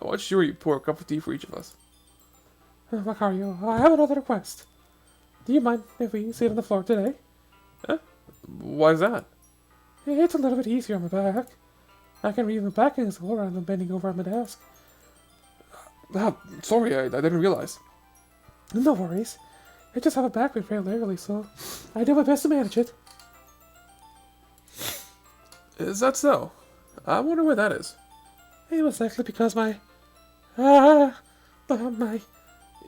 I watched Yuri pour a cup of tea for each of us. Macario, I have another request. Do you mind if we sit on the floor today? Eh? Why is that? It's a little bit easier on my back. I can read my back against the wall rather than bending over at my desk. Sorry, I didn't realize. No worries. I just have a back pain fairly regularly, so I do my best to manage it. Is that so? I wonder why that is. It was actually because my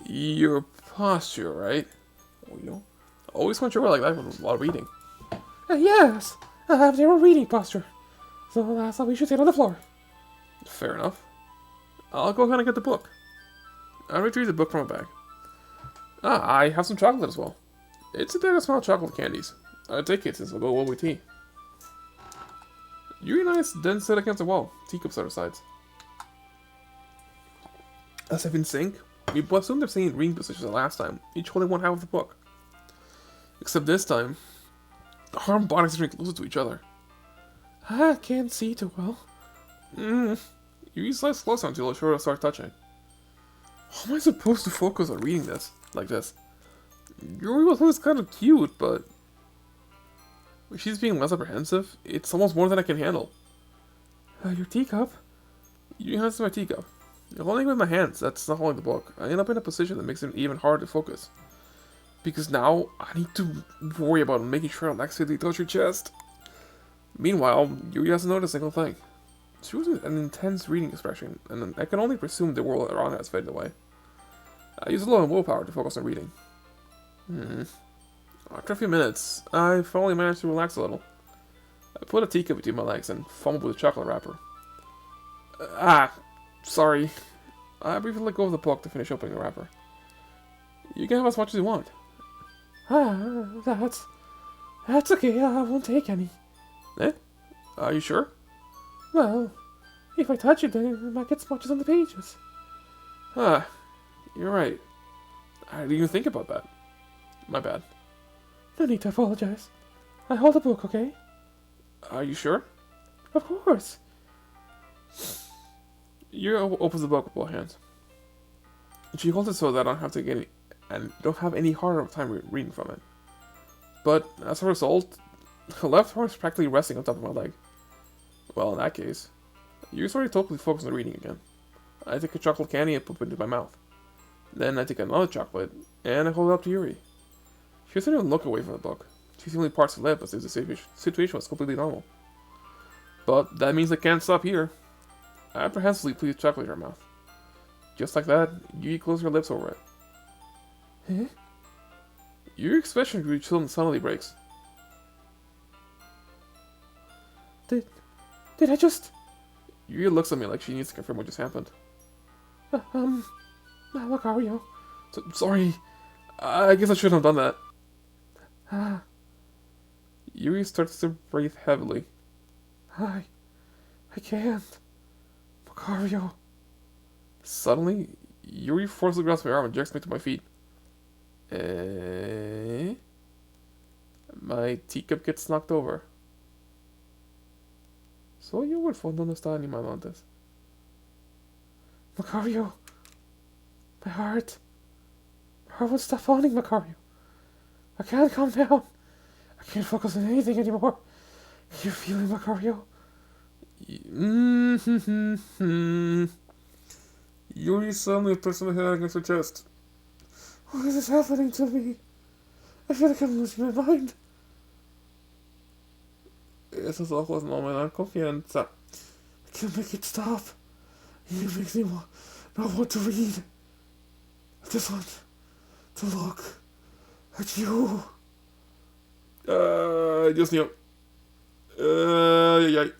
Your posture, right? Oh, you know, always want your like that while reading. Yes, I have zero reading posture, so that's why we should sit on the floor. Fair enough. I'll go ahead and get the book. I retrieve the book from my bag. I have some chocolate as well. It's a bag of small chocolate candies. I'll take it since we'll go well with tea. Yuri and I then sit against the wall, teacups at our sides. As if in sync, we both assumed the same reading positions as last time, each holding one half of the book. Except this time, our arm bodies are closer to each other. I can't see too well. Yuri slides closer until it's sure to start touching. How am I supposed to focus on reading this, like this? Yuri was always kind of cute, but when she's being less apprehensive, it's almost more than I can handle. Your teacup? Yuri hands my teacup. Holding it with my hands, that's not holding the book. I end up in a position that makes it even harder to focus. Because now, I need to worry about making sure I accidentally touch her chest. Meanwhile, Yuri hasn't noticed a single thing. She was an intense reading expression, and I can only presume the world around her has faded away. I use a lot of willpower to focus on reading. After a few minutes, I finally managed to relax a little. I put a teacup between my legs and fumbled with a chocolate wrapper. Sorry. I briefly let go of the book to finish opening the wrapper. You can have as much as you want. That's okay, I won't take any. Eh? Are you sure? Well, if I touch it, then it might get smudges on the pages. You're right. I didn't even think about that. My bad. No need to apologize. I hold the book, okay? Are you sure? Of course. Yuri opens the book with both hands. She holds it so that I don't have to get any, and don't have any harder time reading from it. But as a result, her left arm is practically resting on top of my leg. Well, in that case, Yuri's already totally focused on reading again. I take a chocolate candy and put it into my mouth. Then I take another chocolate, and I hold it up to Yuri. She doesn't even look away from the book. She simply parts her lip as if the situation was completely normal. But that means I can't stop here. I apprehensively place the chocolate in her mouth. Just like that, Yuri closes her lips over it. Huh? Yuri's expression grew chill and suddenly breaks. Did I just... Yuri looks at me like she needs to confirm what just happened. Macario. Sorry. I guess I shouldn't have done that. Ah, Yuri starts to breathe heavily. I can't. Macario. Suddenly, Yuri forcibly grabs my arm and jerks me to my feet. My teacup gets knocked over. Soy un huérfano, no estaba animado antes. Macario. My heart. My heart won't stop pounding, Macario. I can't calm down. I can't focus on anything anymore. Can you feel it, Macario? Yuri suddenly pressed my head against her chest. Why is this happening to me? I feel like I'm losing my mind. Esos ojos no me dan confianza. I can't make it stop. It makes me not want to read. I just want to look at you. Dios mío. Ay, ay.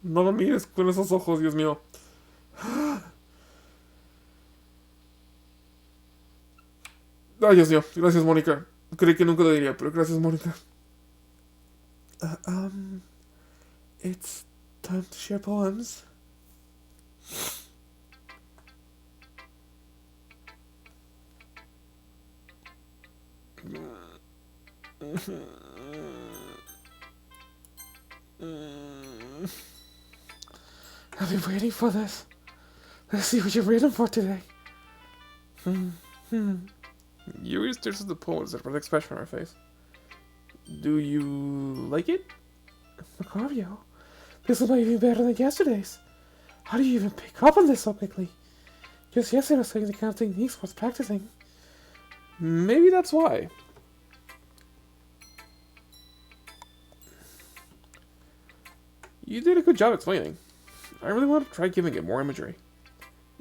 No me mires con esos ojos, Dios mío. Ay, Dios mío. Gracias, Mónica. Creí que nunca lo diría, pero gracias, Mónica. It's time to share poems. I've been waiting for this. Let's see what you've written for today. Yuri stares at the poem with an expression on her face. Do you like it? Macario, this is not even better than yesterday's. How do you even pick up on this so quickly? Just yesterday I was saying the kind of techniques worth practicing. Maybe that's why. You did a good job explaining. I really want to try giving it more imagery.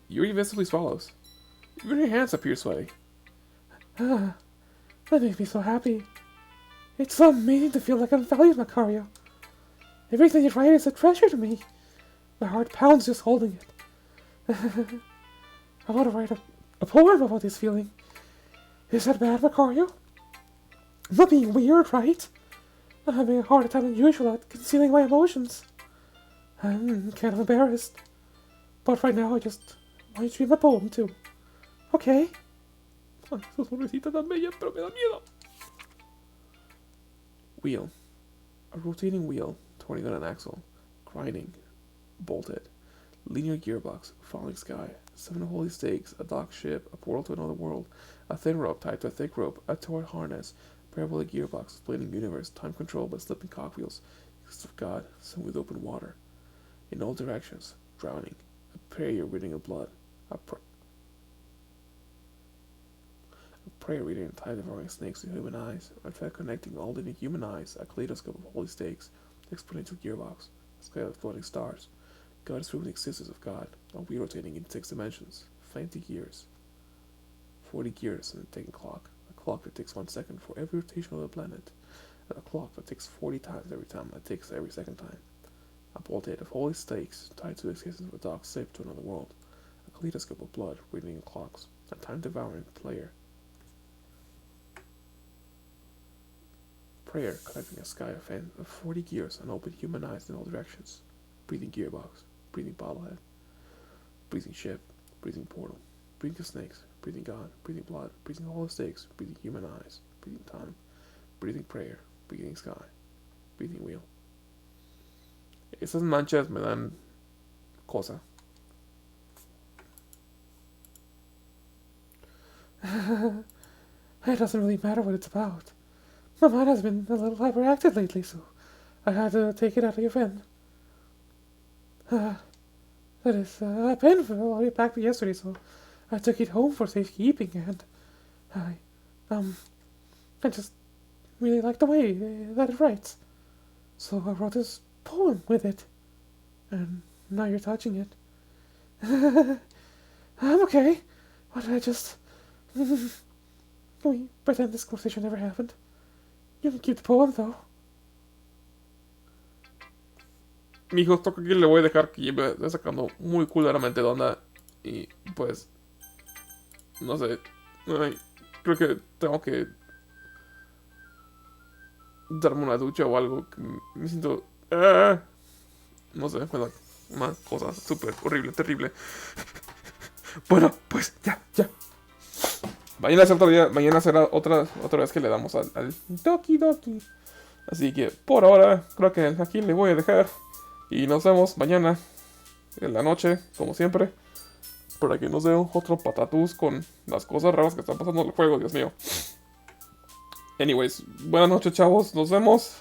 Yuri visibly swallows. Even your hands appear sweaty. Ah, that makes me so happy. It's so amazing to feel like I'm valued, Macario. Everything you write is a treasure to me. My heart pounds just holding it. I want to write a poem about this feeling. Is that bad, Macario? I'm not being weird, right? I'm having a harder time than usual at concealing my emotions. I'm kind of embarrassed. But right now I just want to read my poem too. Okay? Ay, su sonrisita tan bella, pero me da miedo. Wheel. A rotating wheel, turning on an axle. Grinding. Bolted. Linear gearbox. Falling sky. 7 holy stakes. A dock ship. A portal to another world. A thin rope tied to a thick rope. A torn harness. Parabolic gearbox. Splitting universe. Time controlled by slipping cogwheels. Ghost of God. Smooth open water. In all directions. Drowning. A prayer reading of blood. A prayer reading tied devouring snakes to human eyes. A thread connecting all living human eyes. A kaleidoscope of holy stakes. Exponential gearbox. A sky of floating stars. God is proving the existence of God. A wheel rotating in 6 dimensions. 20 gears. 40 gears in a ticking clock. A clock that takes 1 second for every rotation of the planet. And a clock that ticks 40 times every time that ticks every second time. A bolted of holy stakes tied to the existence of a dock ship to another world. A kaleidoscope of blood reading clocks. A time-devouring player. Prayer connecting a sky of 40 gears and open human eyes in all directions. Breathing gearbox. Breathing bottlehead. Breathing ship. Breathing portal. breathing snakes, breathing God, breathing blood, breathing all the stakes, breathing human eyes, breathing time, breathing prayer, breathing sky, breathing wheel. Esas manchas me dan cosa. It doesn't really matter what it's about. My mind has been a little hyperactive lately, so I had to take it out of your friend. That is, I paid for it back yesterday, so I took it home for safekeeping, and I just really like the way that it writes. So I wrote this poem with it, and now you're touching it. I'm okay, but I just... Can we pretend this conversation never happened? You can keep the poem, though. Mijo, creo que aquí le voy a dejar que me está sacando muy culeramente de onda. Y pues, no sé. Ay, creo que tengo que darme una ducha o algo. Que me siento. No sé, fue una cosa súper horrible, terrible. Bueno, pues ya. Mañana será otro día, mañana será otra vez que le damos al Doki Doki. Así que por ahora creo que aquí le voy a dejar. Y nos vemos mañana en la noche, como siempre. Para que nos dé otro patatús con las cosas raras que están pasando en el juego, Dios mío. Anyways, buenas noches, chavos. Nos vemos.